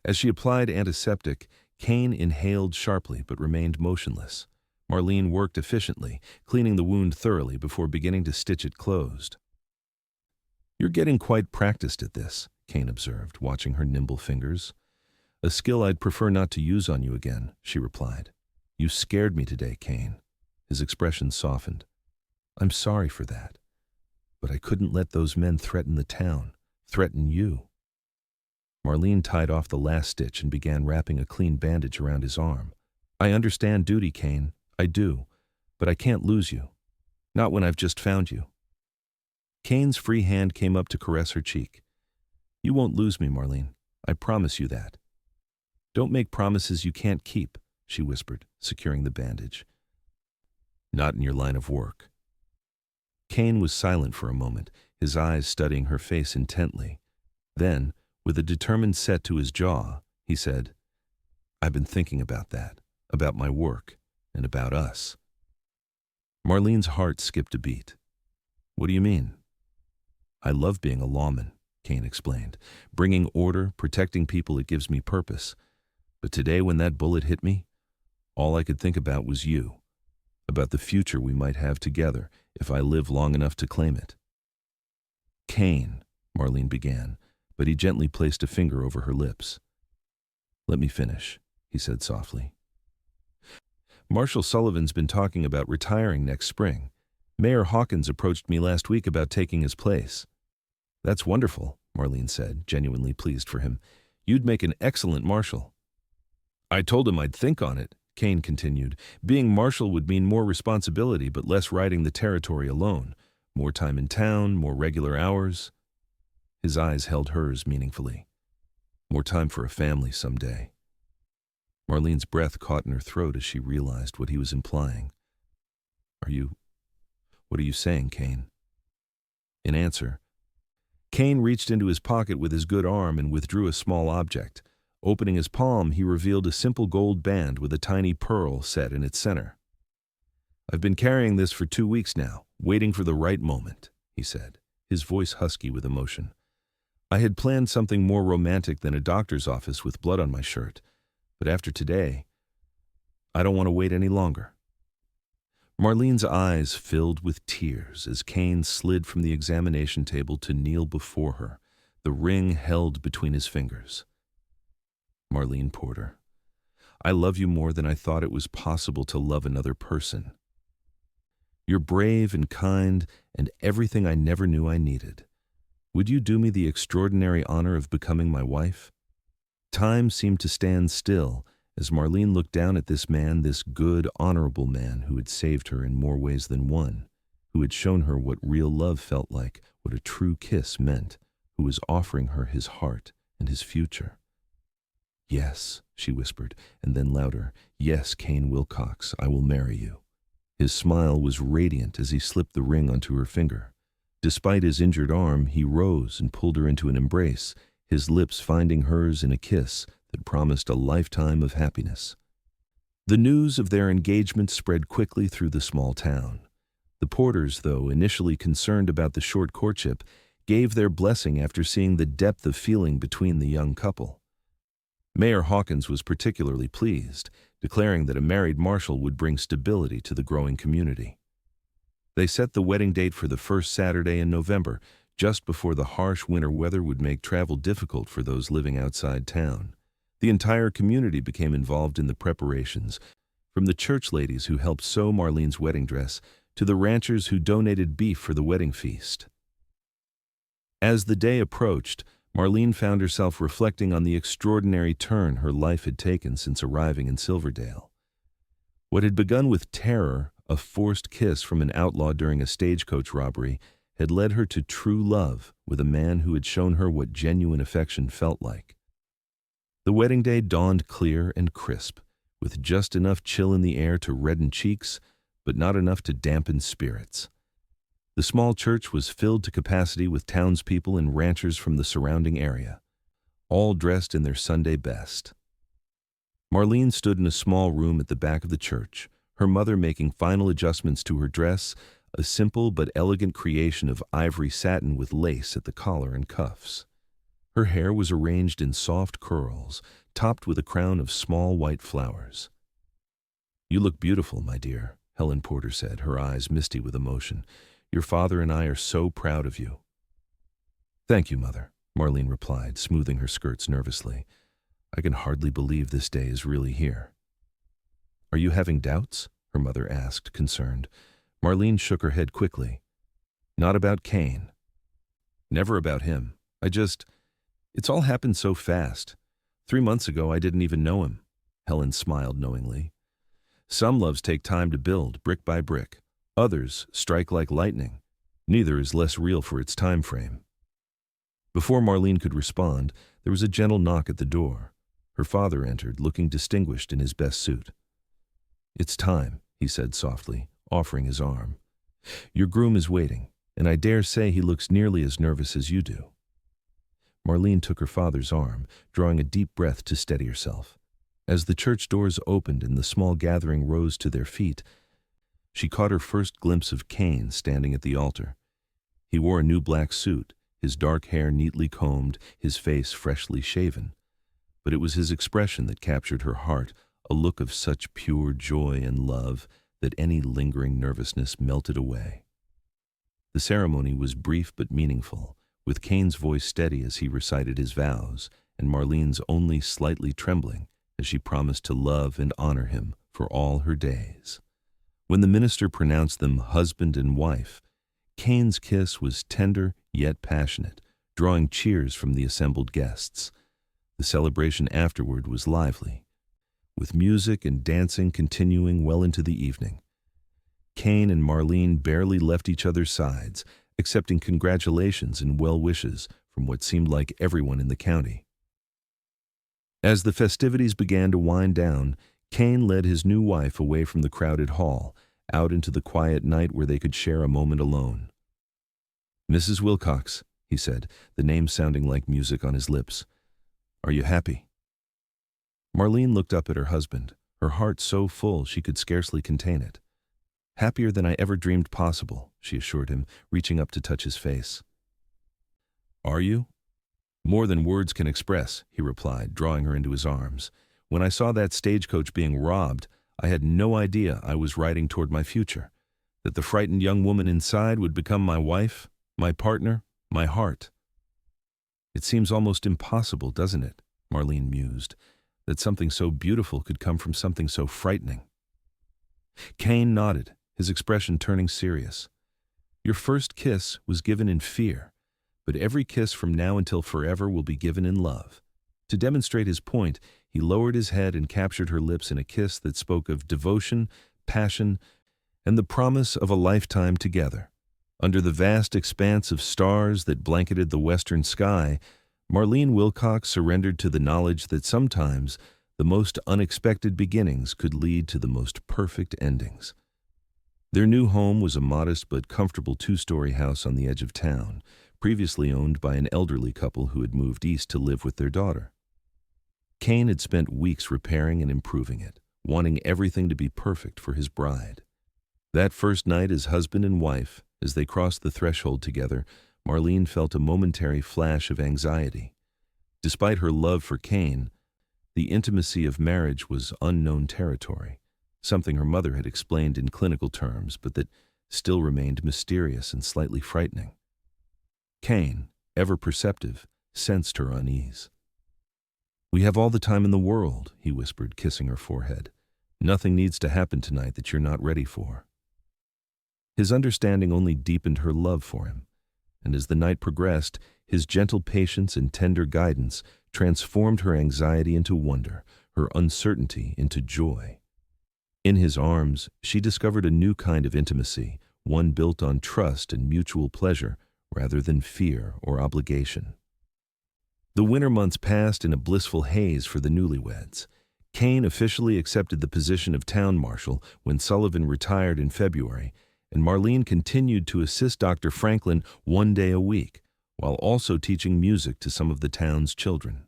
As she applied antiseptic, Cain inhaled sharply but remained motionless. Marlene worked efficiently, cleaning the wound thoroughly before beginning to stitch it closed. "You're getting quite practiced at this," Cain observed, watching her nimble fingers. "A skill I'd prefer not to use on you again," she replied. "You scared me today, Cain." His expression softened. "I'm sorry for that. But I couldn't let those men threaten the town, threaten you." Marlene tied off the last stitch and began wrapping a clean bandage around his arm. "I understand duty, Cain. I do. But I can't lose you. Not when I've just found you." Cain's free hand came up to caress her cheek. "You won't lose me, Marlene. I promise you that." "Don't make promises you can't keep," she whispered, securing the bandage. "Not in your line of work." Cain was silent for a moment, his eyes studying her face intently. Then, with a determined set to his jaw, he said, I've been thinking about that, about my work, and about us. Marlene's heart skipped a beat. What do you mean? I love being a lawman, Cain explained. Bringing order, protecting people, it gives me purpose. But today when that bullet hit me, all I could think about was you, about the future we might have together if I live long enough to claim it. Cain, Marlene began, but he gently placed a finger over her lips. Let me finish, he said softly. Marshal Sullivan's been talking about retiring next spring. Mayor Hawkins approached me last week about taking his place. That's wonderful, Marlene said, genuinely pleased for him. You'd make an excellent marshal. I told him I'd think on it, Cain continued. Being marshal would mean more responsibility but less riding the territory alone. More time in town, more regular hours. His eyes held hers meaningfully. More time for a family someday. Marlene's breath caught in her throat as she realized what he was implying. What are you saying, Cain? In answer, Cain reached into his pocket with his good arm and withdrew a small object. Opening his palm, he revealed a simple gold band with a tiny pearl set in its center. I've been carrying this for 2 weeks now, waiting for the right moment, he said, his voice husky with emotion. I had planned something more romantic than a doctor's office with blood on my shirt, but after today, I don't want to wait any longer. Marlene's eyes filled with tears as Cain slid from the examination table to kneel before her, the ring held between his fingers. Marlene Porter, I love you more than I thought it was possible to love another person. You're brave and kind and everything I never knew I needed. Would you do me the extraordinary honor of becoming my wife? Time seemed to stand still as Marlene looked down at this man, this good, honorable man who had saved her in more ways than one, who had shown her what real love felt like, what a true kiss meant, who was offering her his heart and his future. Yes, she whispered, and then louder, yes, Kane Wilcox, I will marry you. His smile was radiant as he slipped the ring onto her finger. Despite his injured arm, he rose and pulled her into an embrace, his lips finding hers in a kiss that promised a lifetime of happiness. The news of their engagement spread quickly through the small town. The Porters, though initially concerned about the short courtship, gave their blessing after seeing the depth of feeling between the young couple. Mayor Hawkins was particularly pleased, declaring that a married marshal would bring stability to the growing community. They set the wedding date for the first Saturday in November, just before the harsh winter weather would make travel difficult for those living outside town. The entire community became involved in the preparations, from the church ladies who helped sew Marlene's wedding dress to the ranchers who donated beef for the wedding feast. As the day approached, Marlene found herself reflecting on the extraordinary turn her life had taken since arriving in Silverdale. What had begun with terror, a forced kiss from an outlaw during a stagecoach robbery, had led her to true love with a man who had shown her what genuine affection felt like. The wedding day dawned clear and crisp, with just enough chill in the air to redden cheeks, but not enough to dampen spirits. The small church was filled to capacity with townspeople and ranchers from the surrounding area, all dressed in their Sunday best. Marlene stood in a small room at the back of the church, her mother making final adjustments to her dress, a simple but elegant creation of ivory satin with lace at the collar and cuffs. Her hair was arranged in soft curls, topped with a crown of small white flowers. "You look beautiful, my dear," Helen Porter said, her eyes misty with emotion. "Your father and I are so proud of you." "Thank you, Mother," Marlene replied, smoothing her skirts nervously. "I can hardly believe this day is really here." "Are you having doubts?" her mother asked, concerned. Marlene shook her head quickly. "Not about Cain. Never about him. It's all happened so fast. 3 months ago, I didn't even know him." Helen smiled knowingly. "Some loves take time to build, brick by brick. Others strike like lightning. Neither is less real for its time frame." Before Marlene could respond, there was a gentle knock at the door. Her father entered, looking distinguished in his best suit. "It's time," he said softly, offering his arm. "Your groom is waiting, and I dare say he looks nearly as nervous as you do." Marlene took her father's arm, drawing a deep breath to steady herself. As the church doors opened and the small gathering rose to their feet, she caught her first glimpse of Cain standing at the altar. He wore a new black suit, his dark hair neatly combed, his face freshly shaven. But it was his expression that captured her heart, a look of such pure joy and love that any lingering nervousness melted away. The ceremony was brief but meaningful, with Cain's voice steady as he recited his vows, and Marlene's only slightly trembling as she promised to love and honor him for all her days. When the minister pronounced them husband and wife, Cain's kiss was tender yet passionate, drawing cheers from the assembled guests. The celebration afterward was lively, with music and dancing continuing well into the evening. Cain and Marlene barely left each other's sides, accepting congratulations and well wishes from what seemed like everyone in the county. As the festivities began to wind down, Cain led his new wife away from the crowded hall, out into the quiet night where they could share a moment alone. "Mrs. Wilcox," he said, the name sounding like music on his lips, "are you happy?" Marlene looked up at her husband, her heart so full she could scarcely contain it. "Happier than I ever dreamed possible," she assured him, reaching up to touch his face. "Are you?" "More than words can express," he replied, drawing her into his arms. "When I saw that stagecoach being robbed, I had no idea I was riding toward my future, that the frightened young woman inside would become my wife, my partner, my heart." "It seems almost impossible, doesn't it?" Marlene mused, "that something so beautiful could come from something so frightening." Cain nodded, his expression turning serious. "Your first kiss was given in fear, but every kiss from now until forever will be given in love." To demonstrate his point, he lowered his head and captured her lips in a kiss that spoke of devotion, passion, and the promise of a lifetime together. Under the vast expanse of stars that blanketed the western sky, Marlene Wilcox surrendered to the knowledge that sometimes the most unexpected beginnings could lead to the most perfect endings. Their new home was a modest but comfortable two-story house on the edge of town, previously owned by an elderly couple who had moved east to live with their daughter. Cain had spent weeks repairing and improving it, wanting everything to be perfect for his bride. That first night as husband and wife, as they crossed the threshold together, Marlene felt a momentary flash of anxiety. Despite her love for Cain, the intimacy of marriage was unknown territory, something her mother had explained in clinical terms, but that still remained mysterious and slightly frightening. Cain, ever perceptive, sensed her unease. "We have all the time in the world," he whispered, kissing her forehead. "Nothing needs to happen tonight that you're not ready for." His understanding only deepened her love for him, and as the night progressed, his gentle patience and tender guidance transformed her anxiety into wonder, her uncertainty into joy. In his arms, she discovered a new kind of intimacy, one built on trust and mutual pleasure rather than fear or obligation. The winter months passed in a blissful haze for the newlyweds. Cain officially accepted the position of town marshal when Sullivan retired in February, and Marlene continued to assist Dr. Franklin 1 day a week, while also teaching music to some of the town's children.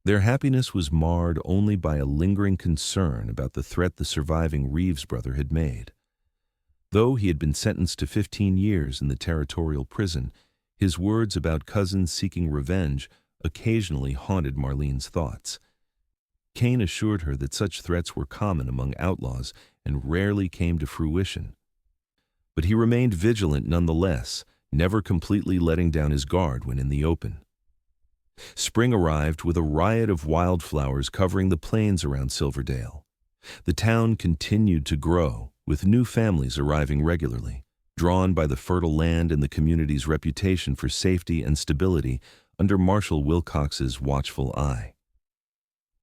Their happiness was marred only by a lingering concern about the threat the surviving Reeves brother had made. Though he had been sentenced to 15 years in the territorial prison, his words about cousins seeking revenge occasionally haunted Marlene's thoughts. Cain assured her that such threats were common among outlaws and rarely came to fruition. But he remained vigilant nonetheless, never completely letting down his guard when in the open. Spring arrived with a riot of wildflowers covering the plains around Silverdale. The town continued to grow, with new families arriving regularly, drawn by the fertile land and the community's reputation for safety and stability under Marshal Wilcox's watchful eye.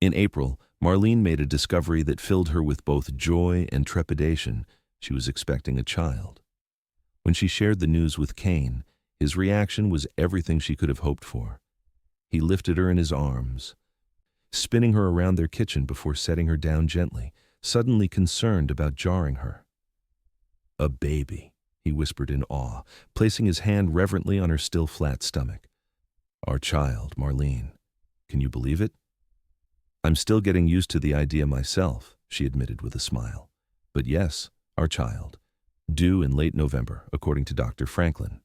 In April, Marlene made a discovery that filled her with both joy and trepidation. She was expecting a child. When she shared the news with Cain, his reaction was everything she could have hoped for. He lifted her in his arms, spinning her around their kitchen before setting her down gently, suddenly concerned about jarring her. "A baby," he whispered in awe, placing his hand reverently on her still flat stomach. "Our child, Marlene. Can you believe it?" I'm still getting used to the idea myself, she admitted with a smile. But yes, our child. Due in late November, according to Dr. Franklin.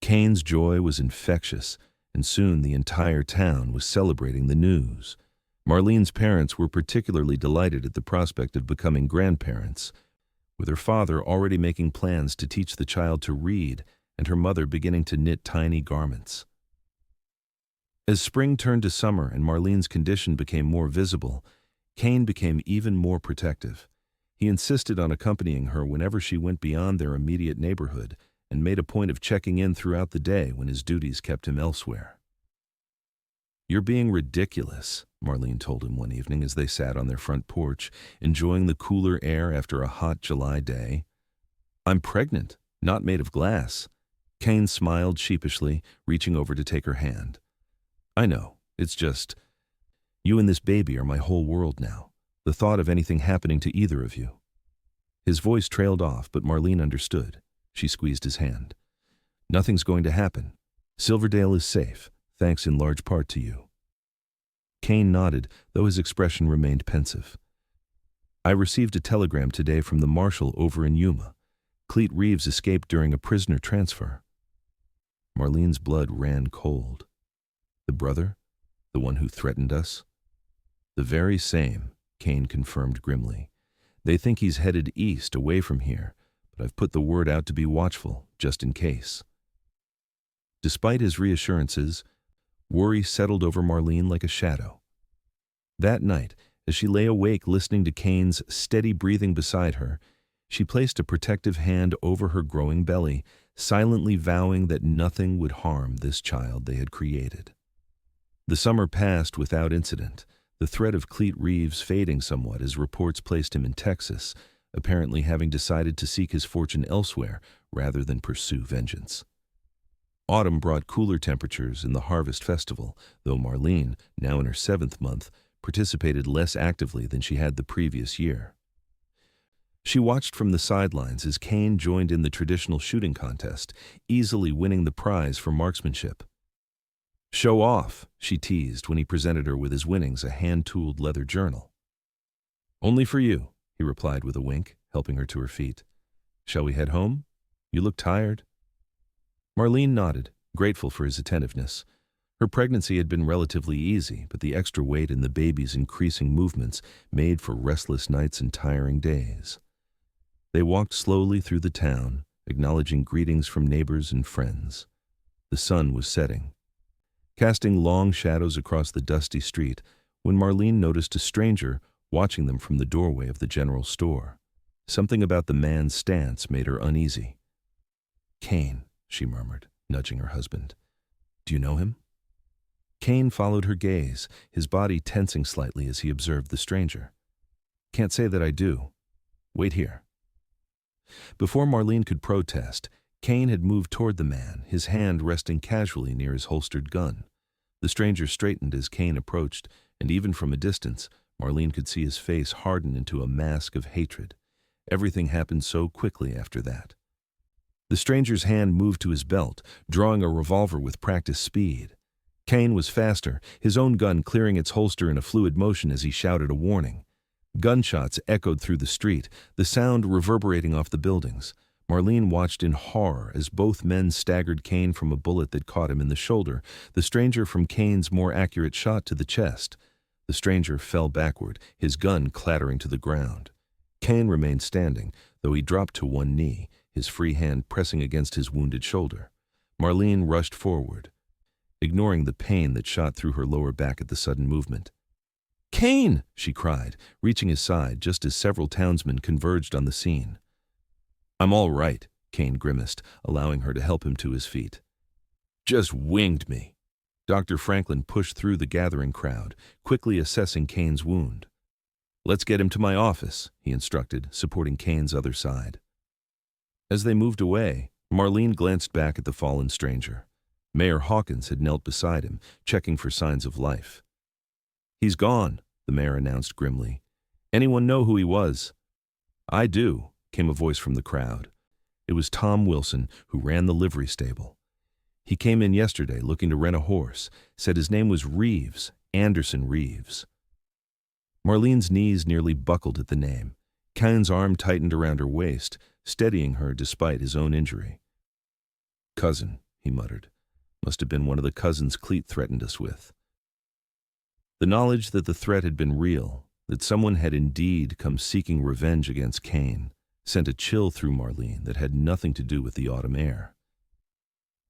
Cain's joy was infectious, and soon the entire town was celebrating the news. Marlene's parents were particularly delighted at the prospect of becoming grandparents, with her father already making plans to teach the child to read and her mother beginning to knit tiny garments. As spring turned to summer and Marlene's condition became more visible, Cain became even more protective. He insisted on accompanying her whenever she went beyond their immediate neighborhood and made a point of checking in throughout the day when his duties kept him elsewhere. "You're being ridiculous," Marlene told him one evening as they sat on their front porch, enjoying the cooler air after a hot July day. "I'm pregnant, not made of glass." Cain smiled sheepishly, reaching over to take her hand. "I know, it's just, you and this baby are my whole world now. The thought of anything happening to either of you." His voice trailed off, but Marlene understood. She squeezed his hand. "Nothing's going to happen. Silverdale is safe, thanks in large part to you." Cain nodded, though his expression remained pensive. "I received a telegram today from the marshal over in Yuma. Cleet Reeves escaped during a prisoner transfer." Marlene's blood ran cold. "The brother? The one who threatened us?" "The very same," Cain confirmed grimly. "They think he's headed east, away from here, but I've put the word out to be watchful, just in case." Despite his reassurances, worry settled over Marlene like a shadow. That night, as she lay awake listening to Cain's steady breathing beside her, she placed a protective hand over her growing belly, silently vowing that nothing would harm this child they had created. The summer passed without incident, the threat of Cleet Reeves fading somewhat as reports placed him in Texas, apparently having decided to seek his fortune elsewhere rather than pursue vengeance. Autumn brought cooler temperatures in the Harvest Festival, though Marlene, now in her 7th month, participated less actively than she had the previous year. She watched from the sidelines as Cain joined in the traditional shooting contest, easily winning the prize for marksmanship. "Show off," she teased when he presented her with his winnings, a hand-tooled leather journal. "Only for you," he replied with a wink, helping her to her feet. "Shall we head home? You look tired." Marlene nodded, grateful for his attentiveness. Her pregnancy had been relatively easy, but the extra weight and the baby's increasing movements made for restless nights and tiring days. They walked slowly through the town, acknowledging greetings from neighbors and friends. The sun was setting, casting long shadows across the dusty street, when Marlene noticed a stranger watching them from the doorway of the general store. Something about the man's stance made her uneasy. "Cain," she murmured, nudging her husband. "Do you know him?" Cain followed her gaze, his body tensing slightly as he observed the stranger. "Can't say that I do. Wait here." Before Marlene could protest, Cain had moved toward the man, his hand resting casually near his holstered gun. The stranger straightened as Cain approached, and even from a distance, Marlene could see his face harden into a mask of hatred. Everything happened so quickly after that. The stranger's hand moved to his belt, drawing a revolver with practiced speed. Cain was faster, his own gun clearing its holster in a fluid motion as he shouted a warning. Gunshots echoed through the street, the sound reverberating off the buildings. Marlene watched in horror as both men staggered Cain from a bullet that caught him in the shoulder, the stranger from Cain's more accurate shot to the chest. The stranger fell backward, his gun clattering to the ground. Cain remained standing, though he dropped to one knee, his free hand pressing against his wounded shoulder. Marlene rushed forward, ignoring the pain that shot through her lower back at the sudden movement. "Cain!" she cried, reaching his side just as several townsmen converged on the scene. "I'm all right," Cain grimaced, allowing her to help him to his feet. "Just winged me." Dr. Franklin pushed through the gathering crowd, quickly assessing Cain's wound. "Let's get him to my office," he instructed, supporting Cain's other side. As they moved away, Marlene glanced back at the fallen stranger. Mayor Hawkins had knelt beside him, checking for signs of life. "He's gone," the mayor announced grimly. "Anyone know who he was?" "I do," came a voice from the crowd. It was Tom Wilson, who ran the livery stable. "He came in yesterday looking to rent a horse, said his name was Reeves, Anderson Reeves. Marlene's knees nearly buckled at the name. Cain's arm tightened around her waist, steadying her despite his own injury. "Cousin," he muttered. "Must have been one of the cousins Cleet threatened us with." The knowledge that the threat had been real, that someone had indeed come seeking revenge against Cain, sent a chill through Marlene that had nothing to do with the autumn air.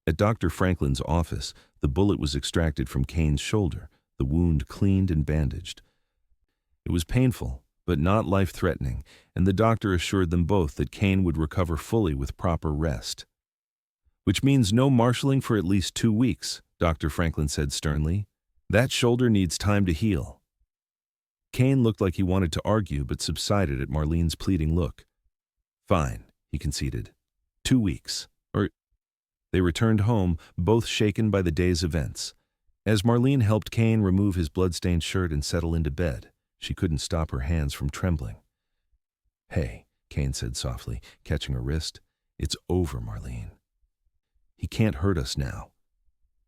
At Dr. Franklin's office, the bullet was extracted from Cain's shoulder, the wound cleaned and bandaged. It was painful, but not life-threatening, and the doctor assured them both that Cain would recover fully with proper rest. "Which means no marshalling for at least 2 weeks, Dr. Franklin said sternly. "That shoulder needs time to heal." Cain looked like he wanted to argue, but subsided at Marlene's pleading look. "Fine," he conceded. 2 weeks. They returned home, both shaken by the day's events. As Marlene helped Cain remove his blood-stained shirt and settle into bed, she couldn't stop her hands from trembling. "Hey," Cain said softly, catching her wrist. "It's over, Marlene. He can't hurt us now."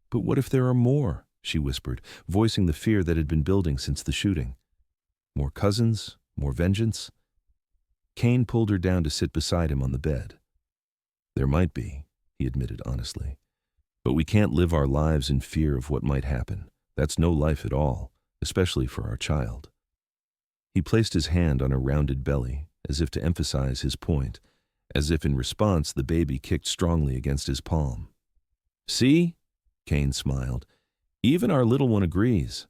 "But what if there are more?" she whispered, voicing the fear that had been building since the shooting. "More cousins? More vengeance?" Cain pulled her down to sit beside him on the bed. "There might be," he admitted honestly. "But we can't live our lives in fear of what might happen. That's no life at all, especially for our child." He placed his hand on her rounded belly, as if to emphasize his point, as if in response the baby kicked strongly against his palm. "See?" Cain smiled. "Even our little one agrees."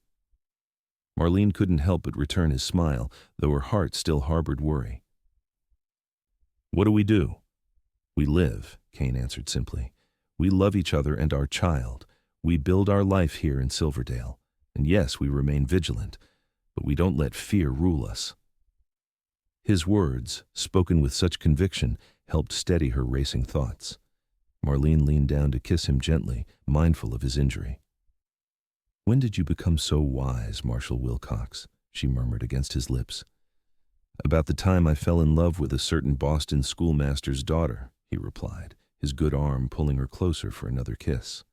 Marlene couldn't help but return his smile, though her heart still harbored worry. "What do we do?" "We live," Cain answered simply. "We love each other and our child. We build our life here in Silverdale. And yes, we remain vigilant, but we don't let fear rule us." His words, spoken with such conviction, helped steady her racing thoughts. Marlene leaned down to kiss him gently, mindful of his injury. "When did you become so wise, Marshal Wilcox?" she murmured against his lips. "About the time I fell in love with a certain Boston schoolmaster's daughter," he replied, his good arm pulling her closer for another kiss.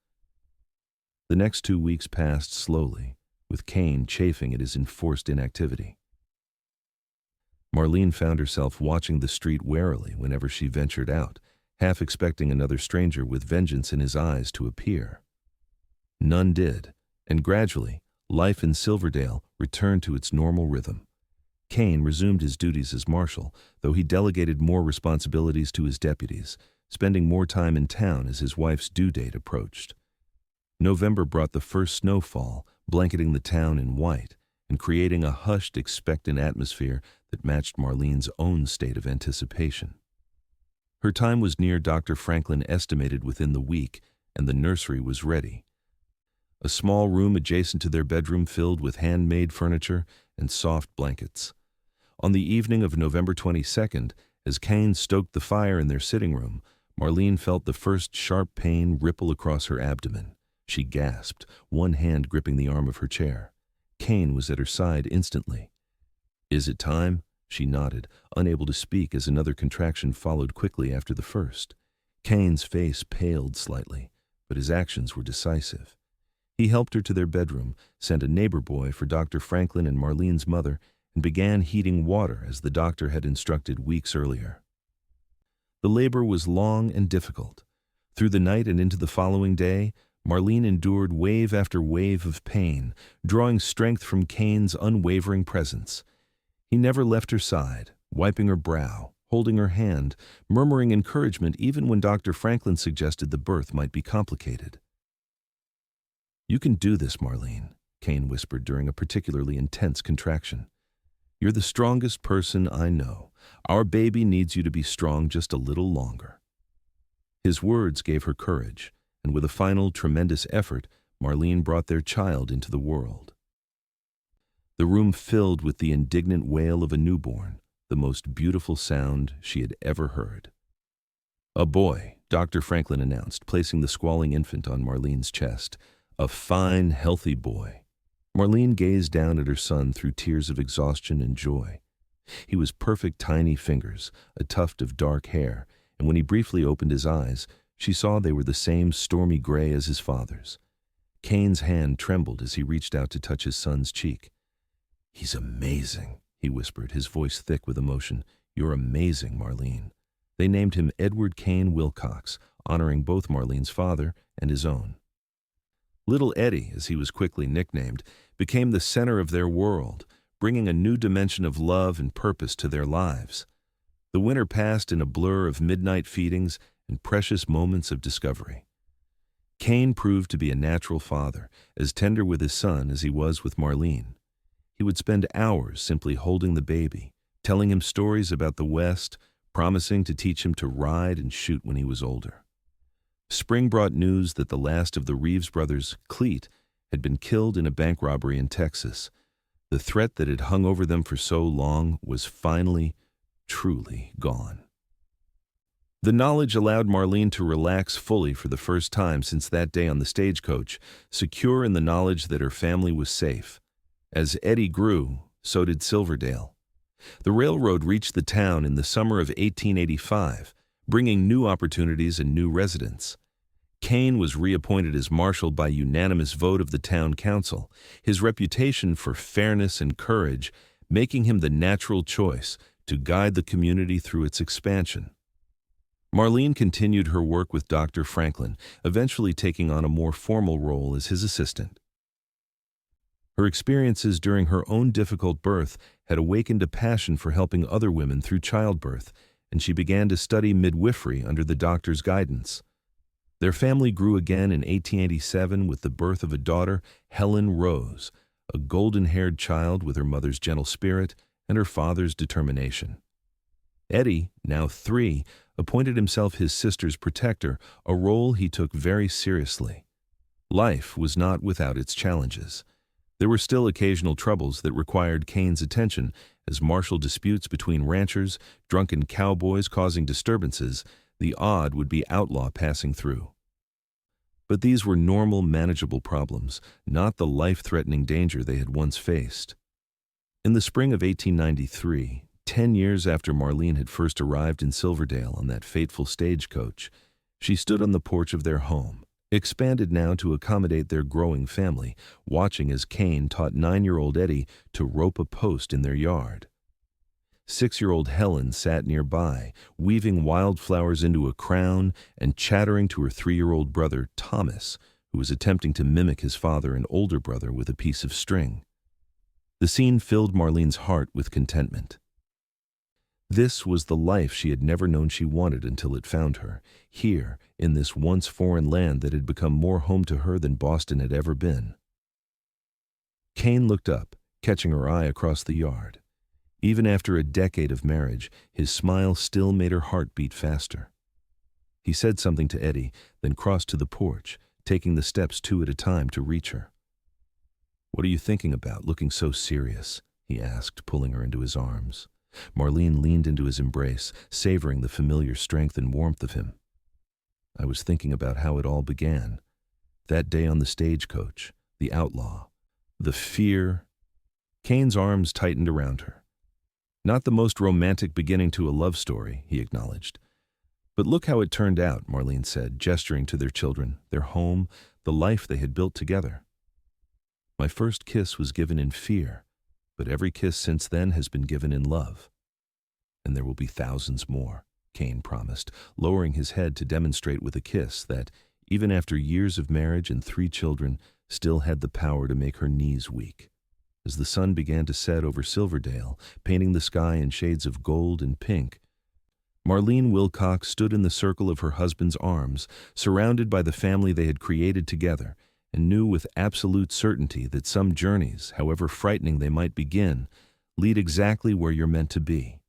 The next 2 weeks passed slowly, with Cain chafing at his enforced inactivity. Marlene found herself watching the street warily whenever she ventured out, half expecting another stranger with vengeance in his eyes to appear. None did, and gradually, life in Silverdale returned to its normal rhythm. Cain resumed his duties as marshal, though he delegated more responsibilities to his deputies, spending more time in town as his wife's due date approached. November brought the first snowfall, blanketing the town in white and creating a hushed, expectant atmosphere that matched Marlene's own state of anticipation. Her time was near, Dr. Franklin estimated within the week, and the nursery was ready. A small room adjacent to their bedroom filled with handmade furniture and soft blankets. On the evening of November 22nd, as Cain stoked the fire in their sitting room, Marlene felt the first sharp pain ripple across her abdomen. She gasped, one hand gripping the arm of her chair. Cain was at her side instantly. "Is it time?" She nodded, unable to speak as another contraction followed quickly after the first. Cain's face paled slightly, but his actions were decisive. He helped her to their bedroom, sent a neighbor boy for Dr. Franklin and Marlene's mother, and began heating water as the doctor had instructed weeks earlier. The labor was long and difficult. Through the night and into the following day, Marlene endured wave after wave of pain, drawing strength from Cain's unwavering presence. He never left her side, wiping her brow, holding her hand, murmuring encouragement even when Dr. Franklin suggested the birth might be complicated. "You can do this, Marlene," Cain whispered during a particularly intense contraction. "You're the strongest person I know. Our baby needs you to be strong just a little longer." His words gave her courage, and with a final tremendous effort, Marlene brought their child into the world. The room filled with the indignant wail of a newborn, the most beautiful sound she had ever heard. "A boy," Dr. Franklin announced, placing the squalling infant on Marlene's chest. "A fine, healthy boy." Marlene gazed down at her son through tears of exhaustion and joy. He was perfect tiny fingers, a tuft of dark hair, and when he briefly opened his eyes, she saw they were the same stormy gray as his father's. Cain's hand trembled as he reached out to touch his son's cheek. "He's amazing," he whispered, his voice thick with emotion. "You're amazing, Marlene." They named him Edward Kane Wilcox, honoring both Marlene's father and his own. Little Eddie, as he was quickly nicknamed, became the center of their world, bringing a new dimension of love and purpose to their lives. The winter passed in a blur of midnight feedings and precious moments of discovery. Cain proved to be a natural father, as tender with his son as he was with Marlene. He would spend hours simply holding the baby, telling him stories about the West, promising to teach him to ride and shoot when he was older. Spring brought news that the last of the Reeves brothers, Cleet, had been killed in a bank robbery in Texas. The threat that had hung over them for so long was finally, truly gone. The knowledge allowed Marlene to relax fully for the first time since that day on the stagecoach, secure in the knowledge that her family was safe. As Eddie grew, so did Silverdale. The railroad reached the town in the summer of 1885, bringing new opportunities and new residents. Cain was reappointed as marshal by unanimous vote of the town council, his reputation for fairness and courage making him the natural choice to guide the community through its expansion. Marlene continued her work with Dr. Franklin, eventually taking on a more formal role as his assistant. Her experiences during her own difficult birth had awakened a passion for helping other women through childbirth, and she began to study midwifery under the doctor's guidance. Their family grew again in 1887 with the birth of a daughter, Helen Rose, a golden-haired child with her mother's gentle spirit and her father's determination. Eddie, now 3, appointed himself his sister's protector, a role he took very seriously. Life was not without its challenges. There were still occasional troubles that required Cain's attention, as martial disputes between ranchers, drunken cowboys causing disturbances, the odd would be outlaw passing through. But these were normal, manageable problems, not the life-threatening danger they had once faced. In the spring of 1893, 10 years after Marlene had first arrived in Silverdale on that fateful stagecoach, she stood on the porch of their home, expanded now to accommodate their growing family, watching as Cain taught 9-year-old Eddie to rope a post in their yard. 6-year-old Helen sat nearby, weaving wildflowers into a crown and chattering to her 3-year-old brother, Thomas, who was attempting to mimic his father and older brother with a piece of string. The scene filled Marlene's heart with contentment. This was the life she had never known she wanted until it found her, here, in this once foreign land that had become more home to her than Boston had ever been. Cain looked up, catching her eye across the yard. Even after a decade of marriage, his smile still made her heart beat faster. He said something to Eddie, then crossed to the porch, taking the steps 2 at a time to reach her. "What are you thinking about, looking so serious?" he asked, pulling her into his arms. Marlene leaned into his embrace, savoring the familiar strength and warmth of him. "I was thinking about how it all began. That day on the stagecoach, the outlaw, the fear." Cain's arms tightened around her. "Not the most romantic beginning to a love story," he acknowledged. "But look how it turned out," Marlene said, gesturing to their children, their home, the life they had built together. "My first kiss was given in fear, but every kiss since then has been given in love. And there will be thousands more," Cain promised, lowering his head to demonstrate with a kiss that, even after years of marriage and 3 children, still had the power to make her knees weak. As the sun began to set over Silverdale, painting the sky in shades of gold and pink, Marlene Wilcox stood in the circle of her husband's arms, surrounded by the family they had created together, and knew with absolute certainty that some journeys, however frightening they might begin, lead exactly where you're meant to be.